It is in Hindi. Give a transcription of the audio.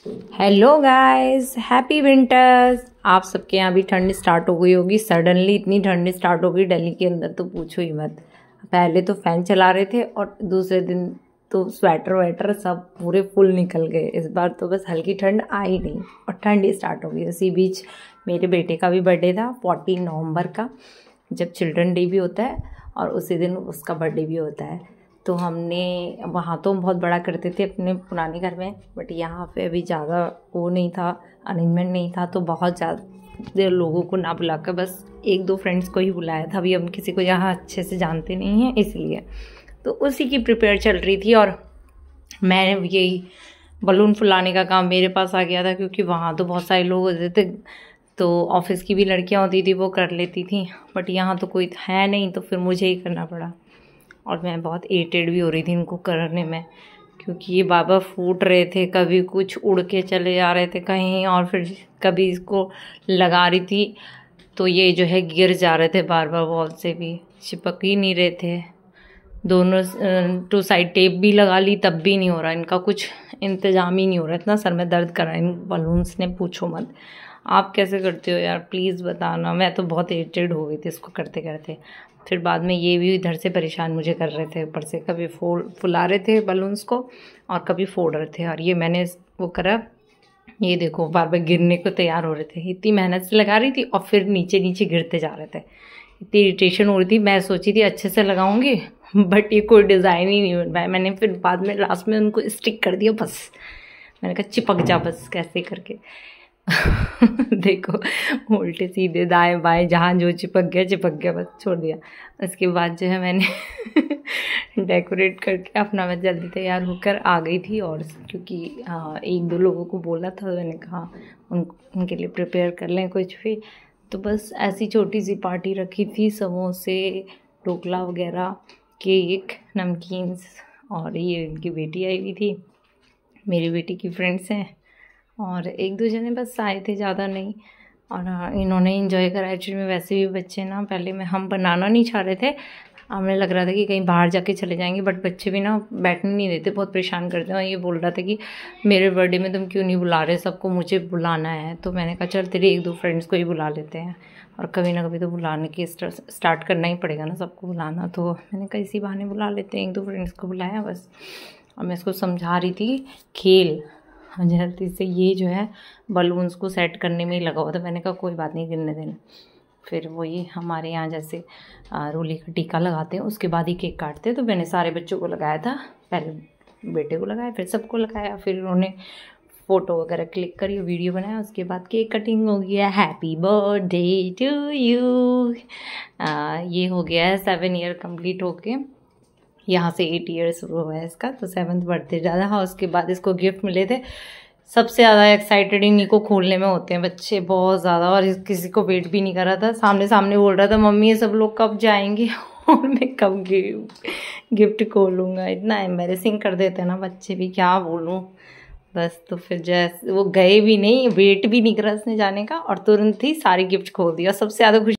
Hello guys, happy winters. आप सबके यहाँ भी ठंड स्टार्ट हो गई होगी। सडनली इतनी ठंड स्टार्ट हो गई दिल्ली के अंदर तो पूछो ही मत। पहले तो फैन चला रहे थे और दूसरे दिन तो स्वेटर वेटर सब पूरे फुल निकल गए। इस बार तो बस हल्की ठंड आई नहीं और ठंड स्टार्ट हो गई। उसी बीच मेरे बेटे का भी बर्थडे था 14 नवंबर का, जब चिल्ड्रन डे भी होता है और उसी दिन उसका बर्थडे भी होता है। तो हमने वहाँ तो बहुत बड़ा करते थे अपने पुराने घर में, बट यहाँ पे अभी ज़्यादा वो नहीं था, अरेंजमेंट नहीं था, तो बहुत ज़्यादा लोगों को ना बुलाकर बस 1-2 फ्रेंड्स को ही बुलाया था। अभी हम किसी को यहाँ अच्छे से जानते नहीं हैं, इसलिए तो उसी की प्रिपेयर चल रही थी। और मैं यही बलून फुलाने का काम मेरे पास आ गया था, क्योंकि वहाँ तो बहुत सारे लोग होते थे, तो ऑफिस की भी लड़कियाँ होती थी वो कर लेती थी, बट यहाँ तो कोई है नहीं, तो फिर मुझे ही करना पड़ा। और मैं बहुत इरिटेट भी हो रही थी इनको करने में, क्योंकि ये बार बार फूट रहे थे, कभी कुछ उड़ के चले जा रहे थे कहीं, और फिर कभी इसको लगा रही थी तो ये जो है गिर जा रहे थे बार बार, वॉल से भी चिपक ही नहीं रहे थे। दोनों 2 साइड टेप भी लगा ली तब भी नहीं हो रहा, इनका कुछ इंतज़ाम ही नहीं हो रहा। इतना सर में दर्द कर रहा है इन बलून्स ने, पूछो मत। आप कैसे करते हो यार, प्लीज़ बताना। मैं तो बहुत इरिटेट हो गई थी इसको करते करते। फिर बाद में ये भी इधर से परेशान मुझे कर रहे थे, ऊपर से कभी फुला रहे थे बलून्स को और कभी फोड़ रहे थे। और ये मैंने वो करा, ये देखो बार बार गिरने को तैयार हो रहे थे। इतनी मेहनत से लगा रही थी और फिर नीचे नीचे गिरते जा रहे थे। इतनी इरिटेशन हो रही थी। मैं सोची थी अच्छे से लगाऊंगी, बट ये कोई डिज़ाइन ही नहीं बन पाया। मैंने फिर बाद में लास्ट में उनको स्टिक कर दिया बस। मैंने कहा चिपक जा बस कैसे करके। देखो उल्टे सीधे दाएं बाएं जहाँ जो चिपक गया बस, छोड़ दिया। उसके बाद जो है मैंने डेकोरेट करके अपना मैं जल्दी तैयार होकर आ गई थी। और क्योंकि 1-2 लोगों को बोला था, तो मैंने कहा उनके लिए प्रिपेयर कर लें कुछ भी। तो बस ऐसी छोटी सी पार्टी रखी थी, समोसे, ढोकला वगैरह, केक, नमकीन्स। और ये इनकी बेटी आई हुई थी, मेरी बेटी की फ्रेंड्स हैं, और 1-2 जने बस आए थे, ज़्यादा नहीं। और इन्होंने एंजॉय करा। एक्चुअली में वैसे भी बच्चे ना, पहले में हम बनाना नहीं चाह रहे थे, हमें लग रहा था कि कहीं बाहर जाके चले जाएंगे, बट बच्चे भी ना बैठने नहीं देते, बहुत परेशान करते हैं। और ये बोल रहा था कि मेरे बर्थडे में तुम क्यों नहीं बुला रहे सबको, मुझे बुलाना है। तो मैंने कहा चल तेरे 1-2 फ्रेंड्स को ही बुला लेते हैं, और कभी ना कभी तो बुलाने की स्टार्ट करना ही पड़ेगा ना सबको बुलाना। तो मैंने कहा इसी बहाने बुला लेते हैं, 1-2 फ्रेंड्स को बुलाया बस। और मैं इसको समझा रही थी खेल, जल्दी से ये जो है बलून्स को सेट करने में ही लगा हुआ था। मैंने कहा कोई बात नहीं, गिरने देना। फिर वही हमारे यहाँ जैसे रोली का टीका लगाते हैं, उसके बाद ही केक काटते हैं। तो मैंने सारे बच्चों को लगाया था, पहले बेटे को लगाया, फिर सबको लगाया, फिर उन्होंने फ़ोटो वगैरह क्लिक करी, वीडियो बनाया, उसके बाद केक कटिंग हो गया। Happy birthday to you. ये हो गया है 7 ईयर कम्प्लीट होके, यहाँ से 8 ईयर्स शुरू हुआ है इसका, तो 7th बर्थडे ज़्यादा। हाँ, उसके बाद इसको गिफ्ट मिले थे। सबसे ज़्यादा एक्साइटेड इन्हीं को खोलने में होते हैं बच्चे, बहुत ज़्यादा। और किसी को वेट भी नहीं कर रहा था, सामने सामने बोल रहा था मम्मी ये सब लोग कब जाएंगे और मैं कब गिफ्ट खोलूँगा। इतना एम्बैरेसिंग कर देते हैं ना बच्चे भी, क्या बोलूँ बस। तो फिर जैसे वो गए भी नहीं, वेट भी नहीं करा उसने जाने का, और तुरंत ही सारी गिफ्ट खोल दिया। सबसे ज़्यादा खुशी